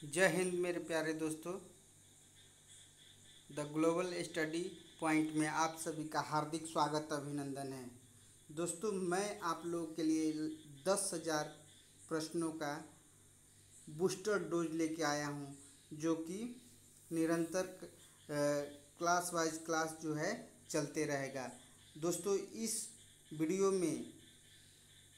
जय हिंद मेरे प्यारे दोस्तों। द ग्लोबल स्टडी पॉइंट में आप सभी का हार्दिक स्वागत अभिनंदन है। दोस्तों, मैं आप लोगों के लिए 10,000 प्रश्नों का बूस्टर डोज लेके आया हूँ, जो कि निरंतर क्लास वाइज क्लास जो है चलते रहेगा। दोस्तों, इस वीडियो में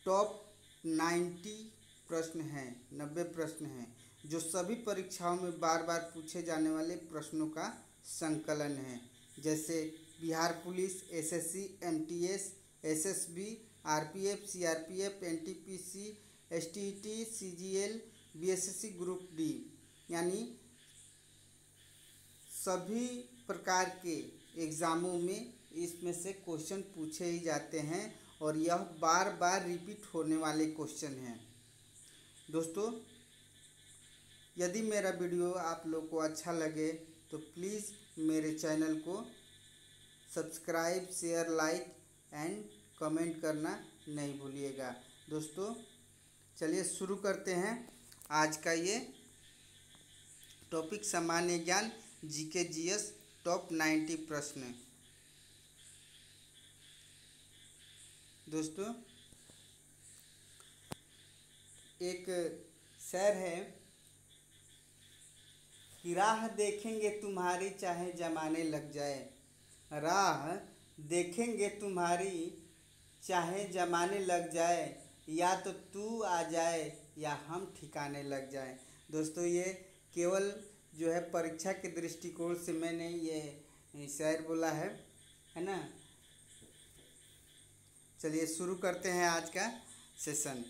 टॉप 90 प्रश्न हैं, 90 प्रश्न हैं, जो सभी परीक्षाओं में बार बार पूछे जाने वाले प्रश्नों का संकलन है। जैसे Bihar police, SSC, MTS, SSB, RPF, CRPF, NTPC, STET, CGL, BSSC group D, यानी सभी प्रकार के एग्ज़ामों में इसमें से क्वेश्चन पूछे ही जाते हैं और यह बार बार रिपीट होने वाले क्वेश्चन हैं। दोस्तों, यदि मेरा वीडियो आप लोग को अच्छा लगे तो प्लीज़ मेरे चैनल को subscribe, share, like and comment करना नहीं भूलिएगा। दोस्तों, चलिए शुरू करते हैं आज का ये टॉपिक, सामान्य ज्ञान जीके जीएस टॉप 90 प्रश्न। दोस्तों, एक शेर है कि राह देखेंगे तुम्हारी चाहे जमाने लग जाए, राह देखेंगे तुम्हारी चाहे जमाने लग जाए, या तो तू आ जाए या हम ठिकाने लग जाए। दोस्तों, ये केवल जो है परीक्षा के दृष्टिकोण से मैंने ये शायर बोला है ना। चलिए शुरू करते हैं आज का सेशन।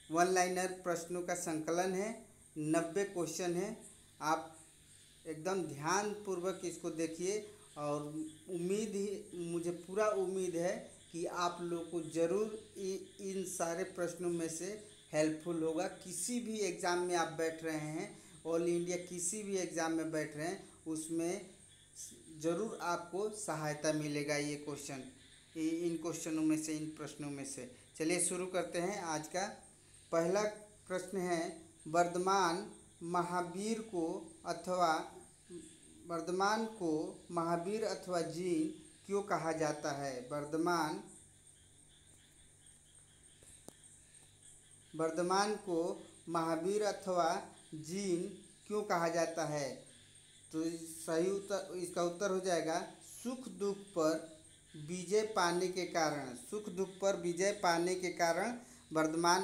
वन लाइनर प्रश्नों का संकलन है, 90 क्वेश्चन है। आप एकदम ध्यान पूर्वक इसको देखिए और मुझे पूरा उम्मीद है कि आप लोग को ज़रूर इन सारे प्रश्नों में से हेल्पफुल होगा। किसी भी एग्ज़ाम में आप बैठ रहे हैं, ऑल इंडिया किसी भी एग्ज़ाम में बैठ रहे हैं, उसमें ज़रूर आपको सहायता मिलेगा ये क्वेश्चन, इन क्वेश्चनों में से, इन प्रश्नों में से। चलिए शुरू करते हैं। आज का पहला प्रश्न है, वर्धमान महावीर अथवा जीन क्यों कहा जाता है? वर्धमान को महावीर अथवा जीन क्यों कहा जाता है? तो सही उत्तर, इसका उत्तर हो जाएगा सुख दुख पर विजय पाने के कारण। सुख दुख पर विजय पाने के कारण वर्धमान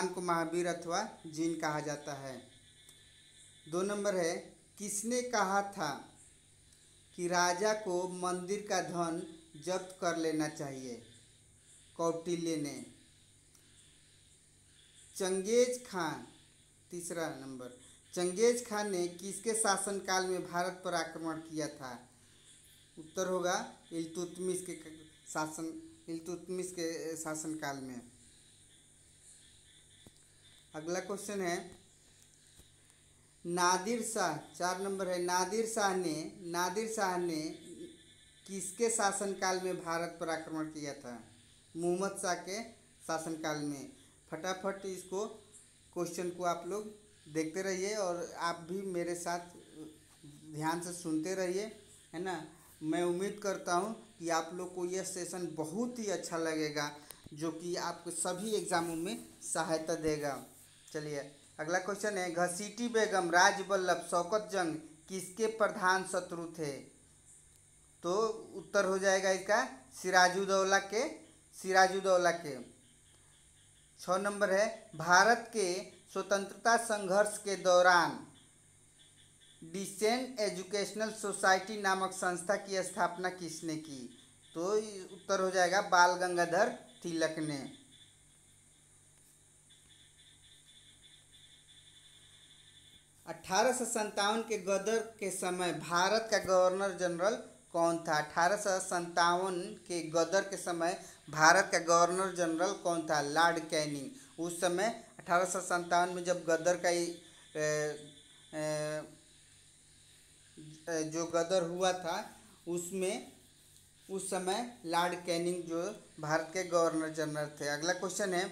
को महावीर अथवा जीन कहा जाता है। 2 नंबर है, किसने कहा था कि राजा को मंदिर का धन जब्त कर लेना चाहिए? कौटिल्य ने। Genghis Khan, 3 number, Genghis Khan ने किसके शासनकाल में भारत पर आक्रमण किया था? उत्तर होगा इल्तुतमिश के शासनकाल में। अगला क्वेश्चन है, नादिर शाह, 4 नंबर है, नादिर शाह ने किसके शासनकाल में भारत पर आक्रमण किया था? मुहम्मद शाह के शासनकाल में। फटाफट इसको क्वेश्चन को आप लोग देखते रहिए और आप भी मेरे साथ ध्यान से सुनते रहिए, है ना। मैं उम्मीद करता हूँ कि आप लोग को यह सेशन बहुत ही अच्छा लगेगा, जो कि आपको सभी एग्ज़ामों में सहायता देगा। चलिए अगला क्वेश्चन है, घसीटी बेगम, राजबल्लभ, शौकत जंग किसके प्रधान शत्रु थे? तो उत्तर हो जाएगा इसका सिराजुद्दौला के। 6 नंबर है, भारत के स्वतंत्रता संघर्ष के दौरान डिसेंट एजुकेशनल सोसाइटी नामक संस्था की स्थापना किसने की? तो उत्तर हो जाएगा बाल गंगाधर तिलक ने। 1857 के गदर के समय भारत का गवर्नर जनरल कौन था? 1857 के गदर के समय भारत का गवर्नर जनरल कौन था? Lord Canning. उस समय 1857 में जब गदर का जो गदर हुआ था, उसमें उस समय लॉर्ड कैनिंग जो भारत के गवर्नर जनरल थे। अगला क्वेश्चन है,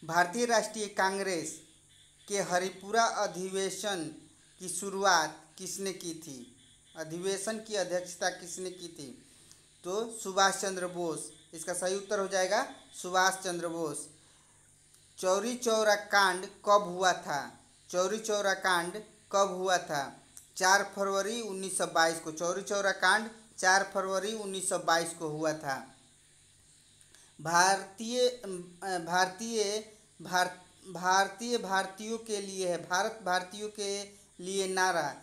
भारतीय राष्ट्रीय कांग्रेस के हरिपुरा अधिवेशन की शुरुआत किसने की थी? अधिवेशन की अध्यक्षता किसने की थी? तो सुभाष चंद्र बोस। इसका सही उत्तर हो जाएगा सुभाष चंद्र बोस। चौरी चौरा कांड कब हुआ था? चौरी चौरा कांड कब हुआ था? 4 फरवरी 1922 को। चौरी चौरा कांड 4 फरवरी 1922 को हुआ था। भारतीय भारतीय भार भारतीय भारतीयों के लिए है, भारत भारतीयों के लिए नारा।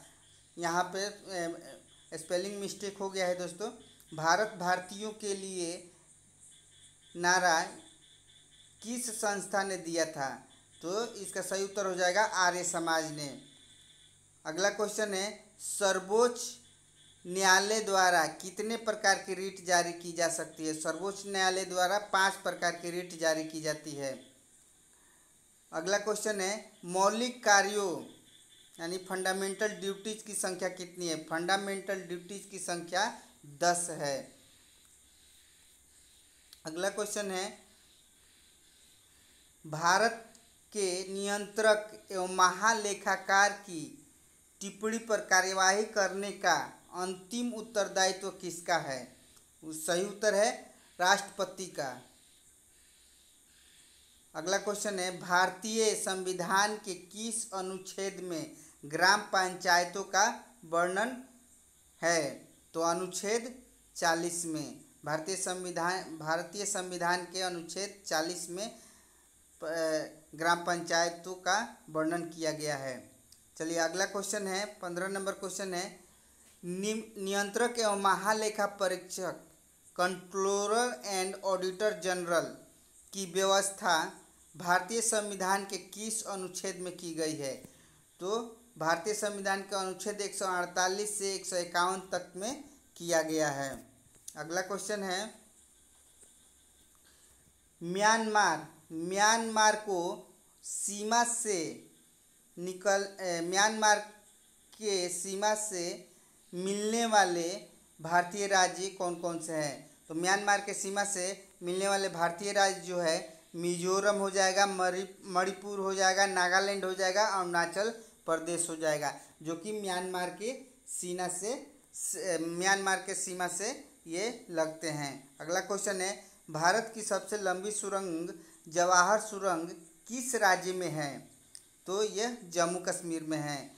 यहाँ पे स्पेलिंग मिस्टेक हो गया है दोस्तों। भारत भारतीयों के लिए नारा किस संस्था ने दिया था? तो इसका सही उत्तर हो जाएगा आर्य समाज ने। अगला क्वेश्चन है, सर्वोच्च न्यायालय द्वारा कितने प्रकार की रिट जारी की जा सकती है? सर्वोच्च न्यायालय द्वारा 5 प्रकार की रिट जारी की जाती है। अगला क्वेश्चन है, मौलिक कार्यों यानी फंडामेंटल ड्यूटीज की संख्या कितनी है? फंडामेंटल ड्यूटीज की संख्या 10 है। अगला क्वेश्चन है, भारत के नियंत्रक एवं महालेखाकार की टिप्पणी पर कार्यवाही करने का अंतिम उत्तरदायित्व किसका है? सही उत्तर है राष्ट्रपति का। अगला क्वेश्चन है, भारतीय संविधान के किस अनुच्छेद में ग्राम पंचायतों का वर्णन है? तो अनुच्छेद 40 में। भारतीय संविधान के अनुच्छेद 40 में ग्राम पंचायतों का वर्णन किया गया है। चलिए अगला क्वेश्चन है, 15 नंबर क्वेश्चन है, नियंत्रक एवं महालेखा परीक्षक कंट्रोलर एंड ऑडिटर जनरल की व्यवस्था भारतीय संविधान के किस अनुच्छेद में की गई है? तो भारतीय संविधान के अनुच्छेद 148 से 151 तक में किया गया है। अगला क्वेश्चन है, म्यांमार को सीमा से म्यांमार के सीमा से मिलने वाले भारतीय राज्य कौन कौन से हैं? तो म्यांमार के सीमा से मिलने वाले भारतीय राज्य जो है मिजोरम हो जाएगा, मणिपुर हो जाएगा, नागालैंड हो जाएगा, अरुणाचल प्रदेश हो जाएगा, जो कि म्यांमार के सीमा से ये लगते हैं। अगला क्वेश्चन है, भारत की सबसे लंबी सुरंग जवाहर सुरंग किस राज्य में है? तो यह जम्मू कश्मीर में है।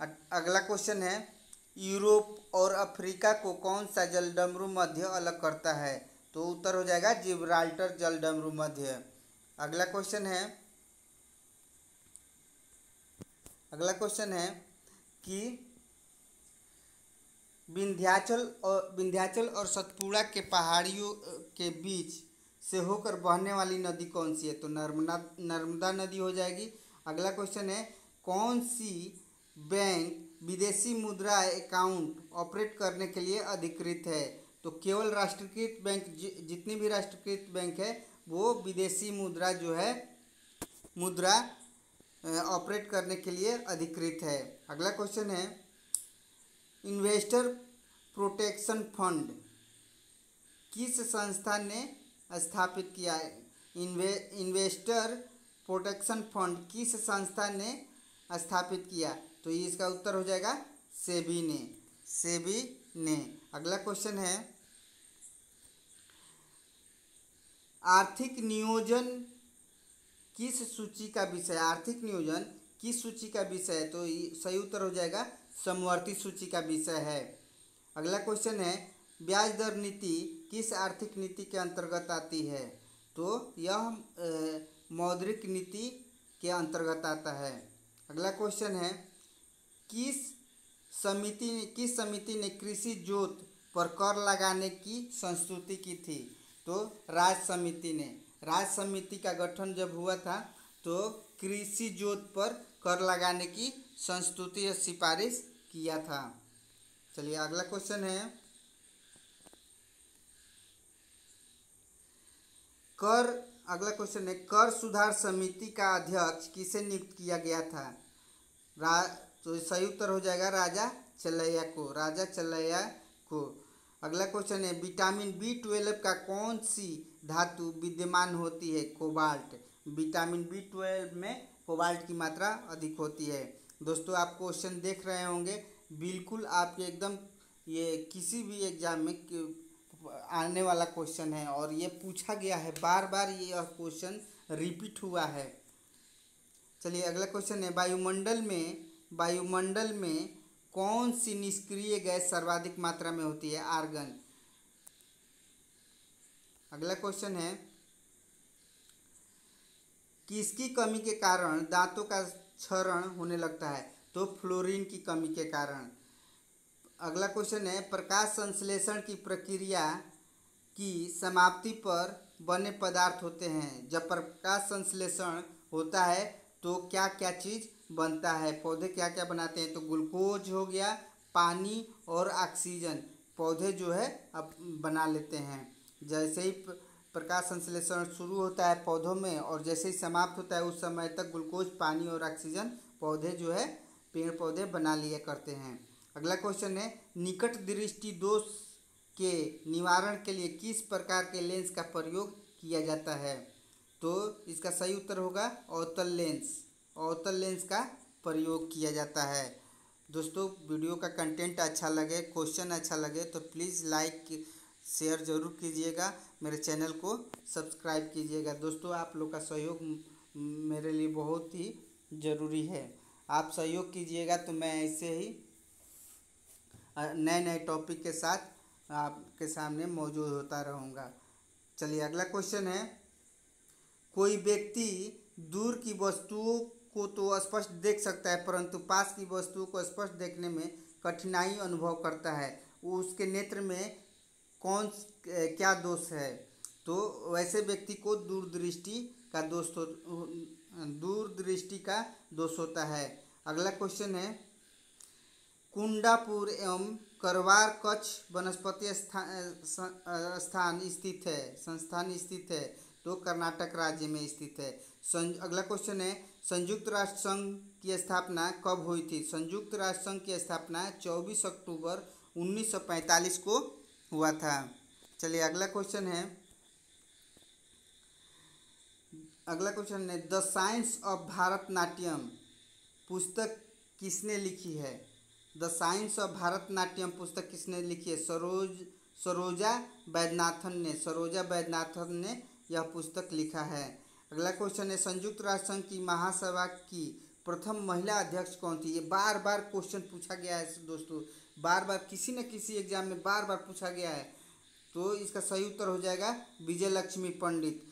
अगला क्वेश्चन है, यूरोप और अफ्रीका को कौन सा जलडमरू मध्य अलग करता है? तो उत्तर हो जाएगा जिब्राल्टर जलडमरू मध्य। अगला क्वेश्चन है कि विंध्याचल और सतपुड़ा के पहाड़ियों के बीच से होकर बहने वाली नदी कौन सी है? तो नर्मदा नदी हो जाएगी। अगला क्वेश्चन है, कौन सी बैंक विदेशी मुद्रा अकाउंट ऑपरेट करने के लिए अधिकृत है? तो केवल राष्ट्रीयकृत बैंक, जितनी भी राष्ट्रीयकृत बैंक है वो विदेशी मुद्रा जो है मुद्रा ऑपरेट करने के लिए अधिकृत है। अगला क्वेश्चन है, इन्वेस्टर प्रोटेक्शन फंड किस संस्था ने स्थापित किया है? इन्वेस्टर प्रोटेक्शन फंड किस संस्था ने स्थापित किया? तो इसका उत्तर हो जाएगा सेबी ने। अगला क्वेश्चन है, आर्थिक नियोजन किस सूची का विषय? आर्थिक नियोजन किस सूची का विषय है? तो सही उत्तर हो जाएगा समवर्ती सूची का विषय है। अगला क्वेश्चन है, ब्याज दर नीति किस आर्थिक नीति के अंतर्गत आती है? तो यह मौद्रिक नीति के अंतर्गत आता है। अगला क्वेश्चन है, किस समिति ने कृषि जोत पर कर लगाने की संस्तुति की थी? तो राज्य समिति का गठन जब हुआ था तो कृषि जोत पर कर लगाने की संस्तुति या सिफारिश किया था। चलिए अगला क्वेश्चन है, कर सुधार समिति का अध्यक्ष किसे नियुक्त किया गया था? तो सही उत्तर हो जाएगा राजा चलैया को। अगला क्वेश्चन है, विटामिन B12 का कौन सी धातु विद्यमान होती है? कोबाल्ट। विटामिन B12 में कोबाल्ट की मात्रा अधिक होती है। दोस्तों आप क्वेश्चन देख रहे होंगे, बिल्कुल आपके एकदम ये किसी भी एग्जाम में आने वाला क्वेश्चन है और ये पूछा गया है, बार बार ये क्वेश्चन रिपीट हुआ है। चलिए अगला क्वेश्चन है, वायुमंडल में कौन सी निष्क्रिय गैस सर्वाधिक मात्रा में होती है? आर्गन। अगला क्वेश्चन है, किसकी कमी के कारण दांतों का क्षरण होने लगता है? तो फ्लोरीन की कमी के कारण। अगला क्वेश्चन है, प्रकाश संश्लेषण की प्रक्रिया की समाप्ति पर बने पदार्थ होते हैं। जब प्रकाश संश्लेषण होता है तो क्या क्या चीज़ बनता है? पौधे क्या क्या बनाते हैं? तो ग्लूकोज हो गया, पानी और ऑक्सीजन पौधे जो है अब बना लेते हैं। जैसे ही प्रकाश संश्लेषण शुरू होता है पौधों में और जैसे ही समाप्त होता है उस समय तक ग्लूकोज, पानी और ऑक्सीजन पौधे जो है पेड़ पौधे बना लिया करते हैं। अगला क्वेश्चन है, निकट दृष्टि दोष के निवारण के लिए किस प्रकार के लेंस का प्रयोग किया जाता है? तो इसका सही उत्तर होगा अवतल लेंस। अवतल लेंस का प्रयोग किया जाता है। दोस्तों वीडियो का कंटेंट अच्छा लगे, क्वेश्चन अच्छा लगे तो प्लीज़ लाइक शेयर ज़रूर कीजिएगा, मेरे चैनल को सब्सक्राइब कीजिएगा। दोस्तों आप लोग का सहयोग मेरे लिए बहुत ही ज़रूरी है। आप सहयोग कीजिएगा तो मैं ऐसे ही नए नए टॉपिक के साथ आपके सामने मौजूद होता रहूँगा। चलिए अगला क्वेश्चन है, कोई व्यक्ति दूर की वस्तुओं को तो स्पष्ट देख सकता है परंतु पास की वस्तुओं को स्पष्ट देखने में कठिनाई अनुभव करता है, उसके नेत्र में क्या दोष है? तो वैसे व्यक्ति को दूरदृष्टि का दोष होता है। अगला क्वेश्चन है, कुंडापुर एवं करवार कच्छ वनस्पति संस्थान स्थित है। तो कर्नाटक राज्य में स्थित है। अगला क्वेश्चन है, संयुक्त राष्ट्र संघ की स्थापना कब हुई थी? संयुक्त राष्ट्र संघ की स्थापना 24 अक्टूबर 1945 को हुआ था। चलिए अगला क्वेश्चन है, द साइंस ऑफ भारतनाट्यम पुस्तक किसने लिखी है? द साइंस ऑफ भारतनाट्यम पुस्तक किसने लिखी है? सरोजा वैद्यनाथन ने यह पुस्तक लिखा है। अगला क्वेश्चन है, संयुक्त राष्ट्र संघ की महासभा की प्रथम महिला अध्यक्ष कौन थी? ये बार बार क्वेश्चन पूछा गया है दोस्तों, बार बार किसी न किसी एग्जाम में बार बार पूछा गया है। तो इसका सही उत्तर हो जाएगा विजय लक्ष्मी पंडित।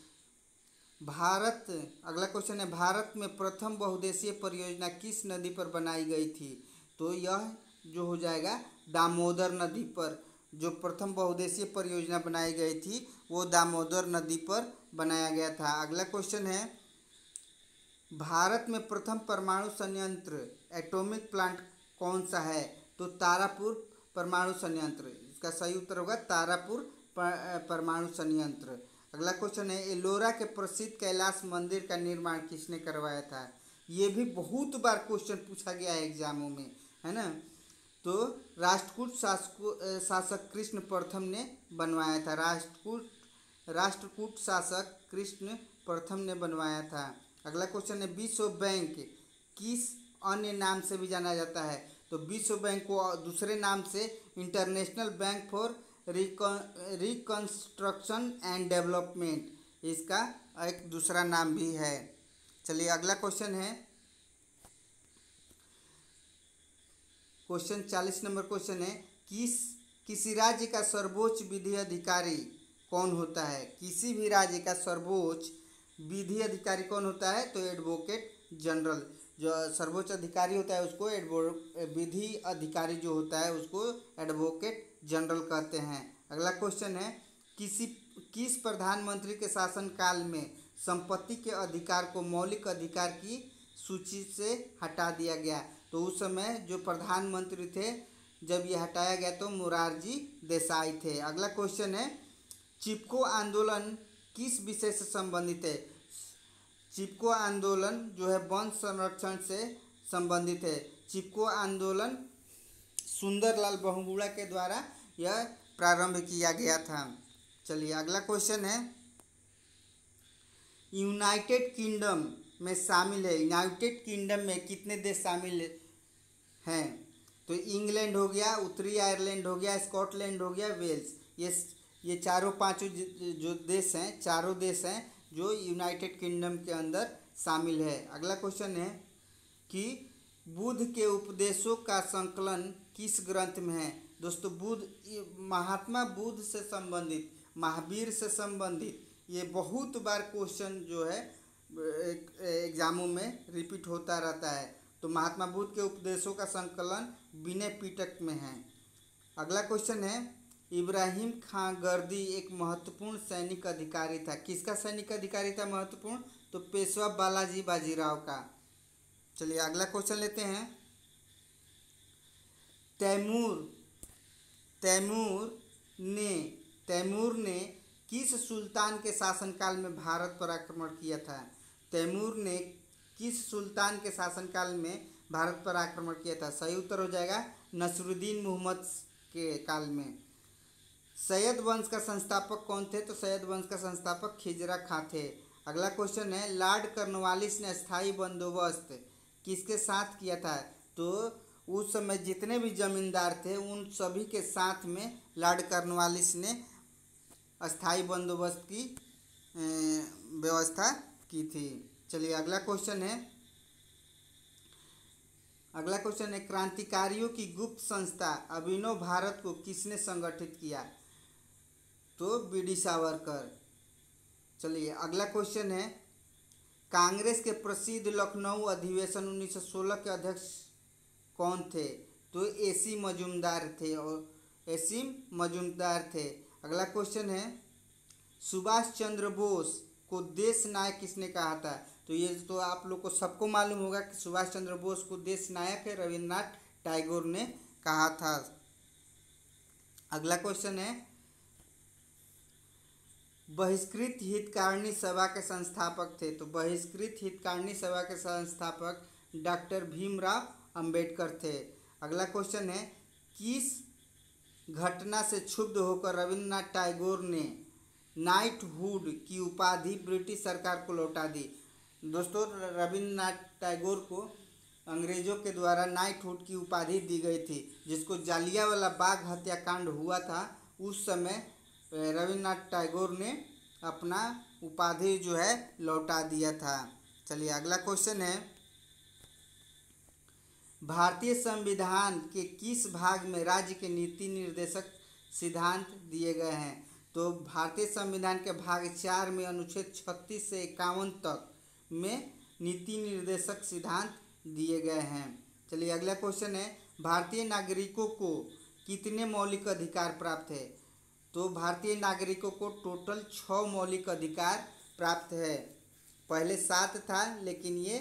अगला क्वेश्चन है, भारत में प्रथम बहुउद्देशीय परियोजना किस नदी पर बनाई गई थी? तो यह जो हो जाएगा दामोदर नदी पर। जो प्रथम बहुउद्देशीय परियोजना बनाई गई थी वो दामोदर नदी पर बनाया गया था। अगला क्वेश्चन है, भारत में प्रथम परमाणु संयंत्र एटॉमिक प्लांट कौन सा है? तो तारापुर परमाणु संयंत्र। इसका सही उत्तर होगा तारापुर परमाणु संयंत्र। अगला क्वेश्चन है, एलोरा के प्रसिद्ध कैलाश मंदिर का निर्माण किसने करवाया था? ये भी बहुत बार क्वेश्चन पूछा गया है एग्जामों में, है ना। तो राष्ट्रकूट शासक कृष्ण प्रथम ने बनवाया था। राष्ट्रकूट शासक कृष्ण प्रथम ने बनवाया था। अगला क्वेश्चन है, विश्व बैंक किस अन्य नाम से भी जाना जाता है? तो विश्व बैंक को दूसरे नाम से international bank for reconstruction and development, इसका एक दूसरा नाम भी है। चलिए अगला क्वेश्चन है, क्वेश्चन 40 नंबर क्वेश्चन है, किसी राज्य का सर्वोच्च विधि अधिकारी कौन होता है? किसी भी राज्य का सर्वोच्च विधि अधिकारी कौन होता है? तो एडवोकेट जनरल। जो सर्वोच्च अधिकारी होता है उसको विधि अधिकारी जो होता है उसको एडवोकेट जनरल कहते हैं। अगला क्वेश्चन है, किस प्रधानमंत्री के शासनकाल में संपत्ति के अधिकार को मौलिक अधिकार की सूची से हटा दिया गया? तो उस समय जो प्रधानमंत्री थे जब ये हटाया गया तो मोरारजी देसाई थे। अगला क्वेश्चन है, चिपको आंदोलन किस विषय से संबंधित है? चिपको आंदोलन जो है वन संरक्षण से संबंधित है। चिपको आंदोलन सुंदरलाल बहुगुणा के द्वारा यह प्रारंभ किया गया था। चलिए अगला क्वेश्चन है, यूनाइटेड किंगडम में शामिल है। यूनाइटेड किंगडम में कितने देश शामिल हैं? तो इंग्लैंड हो गया, उत्तरी आयरलैंड हो गया, स्कॉटलैंड हो गया, वेल्स। ये चारों पांचों जो देश हैं, चारों देश हैं जो यूनाइटेड किंगडम के अंदर शामिल है। अगला क्वेश्चन है कि बुद्ध के उपदेशों का संकलन किस ग्रंथ में है? दोस्तों महात्मा बुद्ध से संबंधित, महावीर से संबंधित ये बहुत बार क्वेश्चन जो है एग्जामों में रिपीट होता रहता है। तो महात्मा बुद्ध के उपदेशों का संकलन विनय पिटक में है। अगला क्वेश्चन है इब्राहिम खां गर्दी एक महत्वपूर्ण सैनिक अधिकारी था। किसका सैनिक अधिकारी था महत्वपूर्ण? तो पेशवा बालाजी बाजीराव का। चलिए अगला क्वेश्चन लेते हैं। तैमूर ने किस सुल्तान के शासनकाल में भारत पर आक्रमण किया था? तैमूर ने किस सुल्तान के शासनकाल में भारत पर आक्रमण किया था? सही उत्तर हो जाएगा नसरुद्दीन मोहम्मद के काल में। सैयद वंश का संस्थापक कौन थे? तो सैयद वंश का संस्थापक खिजरा खां थे। अगला क्वेश्चन है लॉर्ड कॉर्नवालिस ने स्थायी बंदोबस्त किसके साथ किया था? तो उस समय जितने भी जमींदार थे उन सभी के साथ में लॉर्ड कॉर्नवालिस ने स्थायी बंदोबस्त की व्यवस्था की थी। चलिए अगला क्वेश्चन है क्रांतिकारियों की गुप्त संस्था अभिनव भारत को किसने संगठित किया? तो बीडी सावरकर। चलिए अगला क्वेश्चन है कांग्रेस के प्रसिद्ध लखनऊ अधिवेशन 1916 के अध्यक्ष कौन थे? तो एसी मजूमदार थे। अगला क्वेश्चन है सुभाष चंद्र बोस को देश नायक किसने कहा था? तो ये तो आप लोग को सबको मालूम होगा कि सुभाष चंद्र बोस को देश नायक है रविन्द्रनाथ टैगोर ने कहा था। अगला क्वेश्चन है बहिष्कृत हितकारिणी सभा के संस्थापक थे। तो बहिष्कृत हितकारिणी सभा के संस्थापक डॉक्टर भीमराव अंबेडकर थे। अगला क्वेश्चन है किस घटना से क्षुब्ध होकर रविन्द्रनाथ टैगोर ने नाइटहुड की उपाधि ब्रिटिश सरकार को लौटा दी? दोस्तों रविन्द्रनाथ टैगोर को अंग्रेजों के द्वारा नाइटहुड की उपाधि दी गई थी, जिसको जालियांवाला बाग हत्याकांड हुआ था उस समय रविन्द्रनाथ टैगोर ने अपना उपाधि जो है लौटा दिया था। चलिए अगला क्वेश्चन है भारतीय संविधान के किस भाग में राज्य के नीति निर्देशक सिद्धांत दिए गए हैं? तो भारतीय संविधान के भाग 4 में अनुच्छेद 36 से 51 तक में नीति निर्देशक सिद्धांत दिए गए हैं। चलिए अगला क्वेश्चन है भारतीय नागरिकों को कितने मौलिक अधिकार प्राप्त है? तो भारतीय नागरिकों को टोटल 6 मौलिक अधिकार प्राप्त है। पहले 7 था लेकिन ये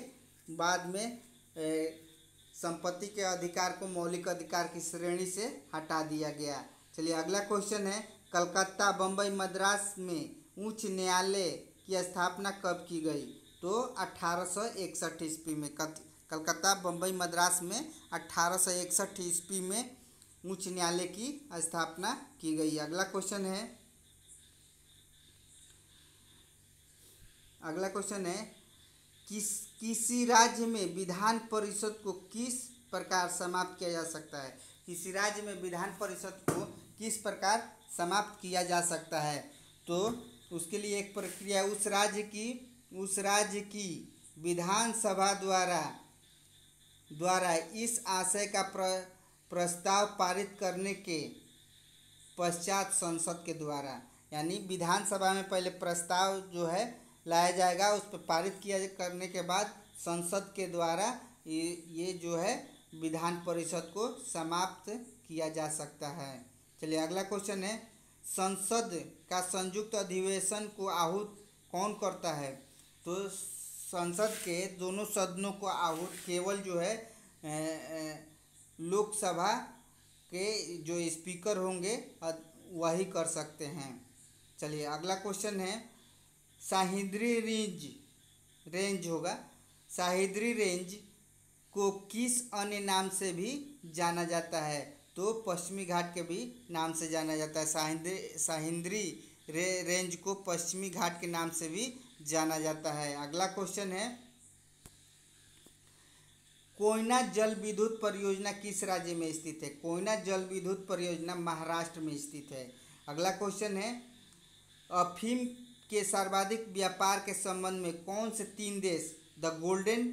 बाद में संपत्ति के अधिकार को मौलिक अधिकार की श्रेणी से हटा दिया गया। चलिए अगला क्वेश्चन है कलकत्ता बम्बई मद्रास में उच्च न्यायालय की स्थापना कब की गई? तो 1861 ईस्वी में। कलकत्ता बम्बई मद्रास में 1861 ईस्वी में उच्च न्यायालय की स्थापना की गई। अगला क्वेश्चन है किसी राज्य में विधान परिषद को किस प्रकार समाप्त किया जा सकता है? किसी राज्य में विधान परिषद को किस प्रकार समाप्त किया जा सकता है? तो उसके लिए एक प्रक्रिया उस राज्य की विधानसभा द्वारा इस आशय का प्रस्ताव पारित करने के पश्चात संसद के द्वारा, यानी विधानसभा में पहले प्रस्ताव जो है लाया जाएगा, उस पर पारित किया करने के बाद संसद के द्वारा ये जो है विधान परिषद को समाप्त किया जा सकता है। चलिए अगला क्वेश्चन है संसद का संयुक्त अधिवेशन को आहूत कौन करता है? तो संसद के दोनों सदनों को आहूत केवल जो है लोकसभा के जो स्पीकर होंगे वही कर सकते हैं। चलिए अगला क्वेश्चन है सह्याद्री रेंज को किस अन्य नाम से भी जाना जाता है? तो पश्चिमी घाट के भी नाम से जाना जाता है। सह्याद्री रेंज को पश्चिमी घाट के नाम से भी जाना जाता है। अगला क्वेश्चन है, कोयना जल विद्युत परियोजना किस राज्य में स्थित है? कोयना जल विद्युत परियोजना महाराष्ट्र में स्थित है। अगला क्वेश्चन है, अफीम के सर्वाधिक व्यापार के संबंध में कौन से 3 देश द गोल्डन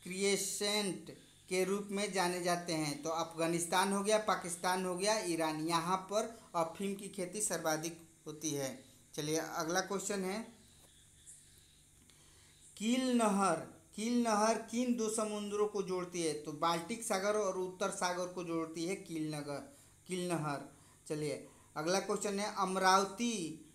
क्रिएसेंट के रूप में जाने जाते हैं? तो अफगानिस्तान हो गया, पाकिस्तान हो गया, ईरान। यहाँ पर अफीम की खेती सर्वाधिक होती है। चलिए अगला क्वेश्चन है, कील नहर किन 2 समुद्रों को जोड़ती है? तो बाल्टिक सागर और उत्तर सागर को जोड़ती है कील नहर। चलिए अगला क्वेश्चन है, अमरावती,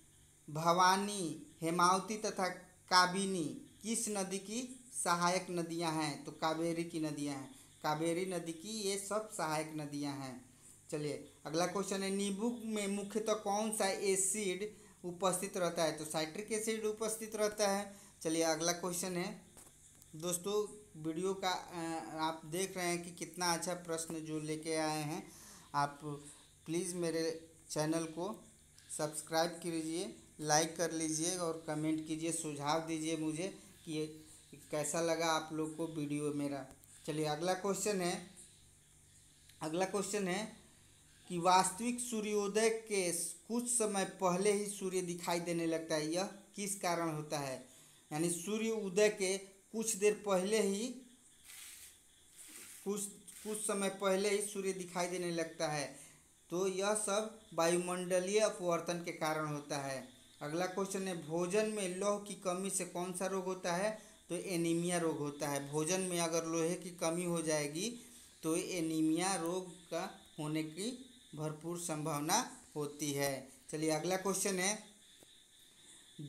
भवानी, हेमावती तथा काबिनी किस नदी की सहायक नदियां हैं? तो कावेरी की नदियां हैं। कावेरी नदी की ये सब सहायक नदियां हैं। चलिए अगला क्वेश्चन है, नींबू में मुख्यतः कौन सा एसिड उपस्थित रहता है? तो साइट्रिक एसिड उपस्थित रहता है। चलिए अगला क्वेश्चन है, दोस्तों वीडियो का आप देख रहे हैं कि कितना अच्छा प्रश्न जो लेके आए हैं। आप प्लीज़ मेरे चैनल को सब्सक्राइब कीजिए, लाइक कर लीजिए और कमेंट कीजिए, सुझाव दीजिए मुझे कि कैसा लगा आप लोग को वीडियो मेरा। चलिए अगला क्वेश्चन है कि वास्तविक सूर्योदय के कुछ समय पहले ही सूर्य दिखाई देने लगता है, यह किस कारण होता है? यानी सूर्य उदय के कुछ समय पहले ही सूर्य दिखाई देने लगता है, तो यह सब वायुमंडलीय अपवर्तन के कारण होता है। अगला क्वेश्चन है, भोजन में लौह की कमी से कौन सा रोग होता है? तो एनीमिया रोग होता है। भोजन में अगर लोहे की कमी हो जाएगी तो एनीमिया रोग का होने की भरपूर संभावना होती है। चलिए अगला क्वेश्चन है,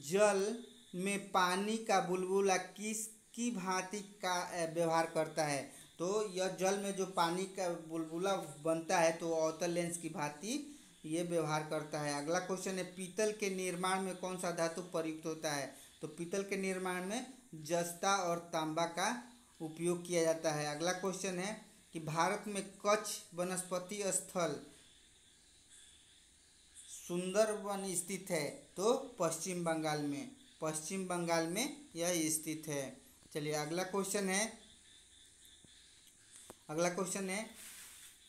जल में पानी का बुलबुला किसकी भांति का व्यवहार करता है? तो यह जल में जो पानी का बुलबुला बनता है तो अवतल लेंस की भांति ये व्यवहार करता है। अगला क्वेश्चन है, पीतल के निर्माण में कौन सा धातु प्रयुक्त होता है? तो पीतल के निर्माण में जस्ता और तांबा का उपयोग किया जाता है। अगला क्वेश्चन है कि भारत में कच्छ वनस्पति स्थल सुंदरवन स्थित है, तो पश्चिम बंगाल में यह स्थित है। चलिए अगला क्वेश्चन है,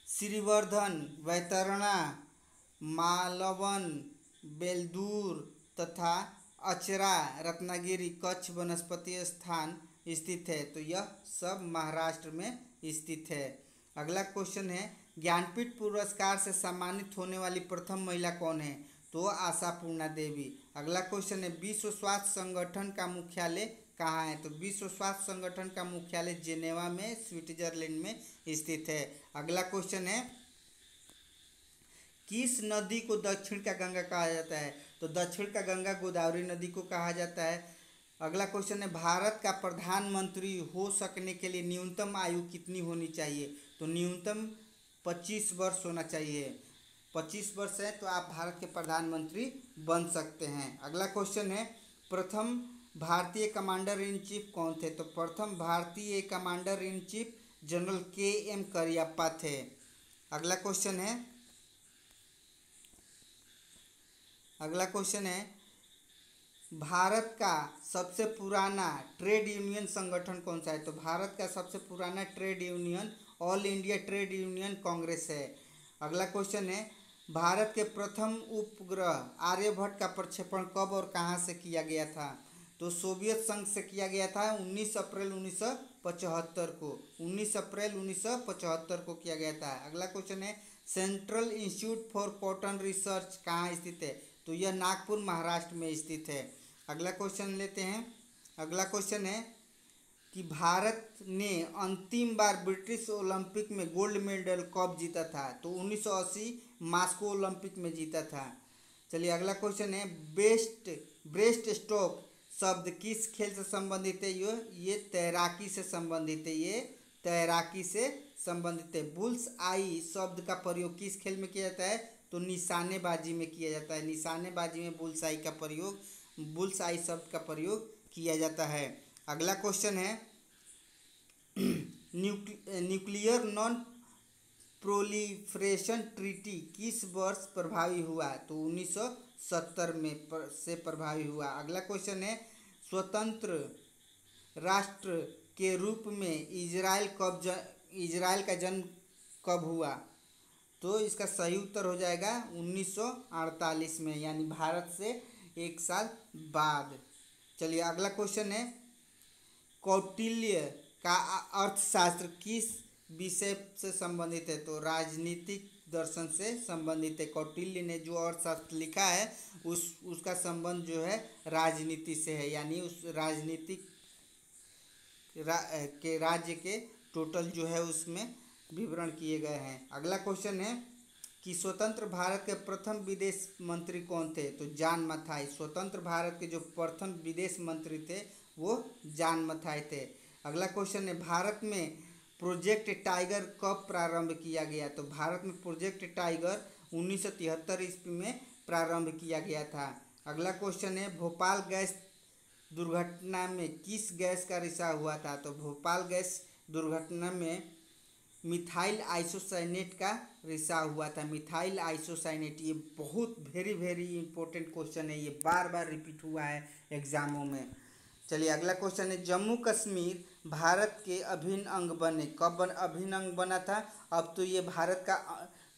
श्रीवर्धन, वैतरणा, मालवन, बेलदूर तथा अचरा रत्नागिरी कच्छ वनस्पति स्थान स्थित है, तो यह सब महाराष्ट्र में स्थित है। अगला क्वेश्चन है, ज्ञानपीठ पुरस्कार से सम्मानित होने वाली प्रथम महिला कौन है? तो आशापूर्णा देवी। अगला क्वेश्चन है, विश्व स्वास्थ्य संगठन का मुख्यालय कहाँ है? तो विश्व स्वास्थ्य संगठन का मुख्यालय जेनेवा में स्विट्जरलैंड में स्थित है। अगला क्वेश्चन है, किस नदी को दक्षिण का गंगा कहा जाता है? तो दक्षिण का गंगा गोदावरी नदी को कहा जाता है। अगला क्वेश्चन है, भारत का प्रधानमंत्री हो सकने के लिए न्यूनतम आयु कितनी होनी चाहिए? तो न्यूनतम 25 वर्ष होना चाहिए। 25 वर्ष है तो आप भारत के प्रधानमंत्री बन सकते हैं। अगला क्वेश्चन है, प्रथम भारतीय कमांडर इन चीफ कौन थे? तो प्रथम भारतीय commander in chief general KM Cariappa थे। अगला क्वेश्चन है, भारत का सबसे पुराना ट्रेड यूनियन संगठन कौन सा है? तो भारत का सबसे पुराना trade union all India trade union Congress है। अगला क्वेश्चन है, भारत के प्रथम उपग्रह आर्यभट्ट का प्रक्षेपण कब और कहां से किया गया था? तो सोवियत संघ से किया गया था 19 अप्रैल 1975 को। 19 अप्रैल 1975 को किया गया था। अगला क्वेश्चन है, central institute for cotton research कहाँ स्थित है? तो यह नागपुर महाराष्ट्र में स्थित है। अगला क्वेश्चन लेते हैं। अगला क्वेश्चन है कि भारत ने अंतिम बार ब्रिटिश ओलंपिक में गोल्ड मेडल कब जीता था? तो 1980 मास्को ओलंपिक में जीता था। चलिए अगला क्वेश्चन है, ब्रेस्ट स्ट्रोक शब्द किस खेल से संबंधित है? ये तैराकी से संबंधित है। बुल्स आई शब्द का प्रयोग किस खेल में किया जाता है? तो निशानेबाजी में किया जाता है। निशानेबाजी में बुल्स आई शब्द का प्रयोग किया जाता है। अगला क्वेश्चन है, न्यूक्लियर नॉन प्रोलिफरेशन ट्रीटी किस वर्ष प्रभावी हुआ? तो 1970 में से प्रभावी हुआ। अगला क्वेश्चन है, स्वतंत्र राष्ट्र के रूप में इजराइल का जन्म कब हुआ? तो इसका सही उत्तर हो जाएगा 1948 में, यानी भारत से 1 साल बाद। चलिए अगला क्वेश्चन है, कौटिल्य का अर्थशास्त्र किस विषय से संबंधित है? तो राजनीतिक दर्शन से संबंधित है। कौटिल्य ने जो अर्थशास्त्र लिखा है उसका संबंध जो है राजनीति से है, यानी उस राजनीतिक के राज्य के टोटल जो है उसमें विवरण किए गए हैं। अगला क्वेश्चन है कि स्वतंत्र भारत के प्रथम विदेश मंत्री कौन थे? तो जॉन मथाई। स्वतंत्र भारत के जो प्रथम विदेश मंत्री थे वो जॉन मथाई थे। अगला क्वेश्चन है, भारत में प्रोजेक्ट टाइगर कब प्रारंभ किया गया? तो भारत में प्रोजेक्ट टाइगर 1973 ईस्वी में प्रारंभ किया गया था। अगला क्वेश्चन है, भोपाल गैस दुर्घटना में किस गैस का रिसाव हुआ था? तो भोपाल गैस दुर्घटना में मिथाइल आइसोसाइनेट का रिसाव हुआ था। मिथाइल आइसोसाइनेट, ये बहुत वेरी इंपॉर्टेंट क्वेश्चन है, ये बार बार रिपीट हुआ है एग्जामों में। चलिए अगला क्वेश्चन है, जम्मू कश्मीर भारत के अभिन्न अंग बने कब अभिन्न अंग बना था? अब तो ये भारत का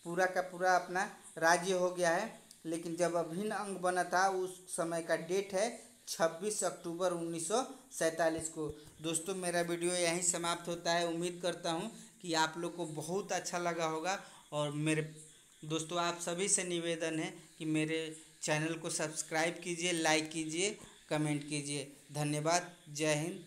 पूरा अपना राज्य हो गया है, लेकिन जब अभिन्न अंग बना था उस समय का डेट है 26 अक्टूबर 1947 को। दोस्तों मेरा वीडियो यहीं समाप्त होता है। उम्मीद करता हूँ कि आप लोग को बहुत अच्छा लगा होगा, और मेरे दोस्तों आप सभी से निवेदन है कि मेरे चैनल को सब्सक्राइब कीजिए, लाइक कीजिए, कमेंट कीजिए। धन्यवाद। जय हिंद।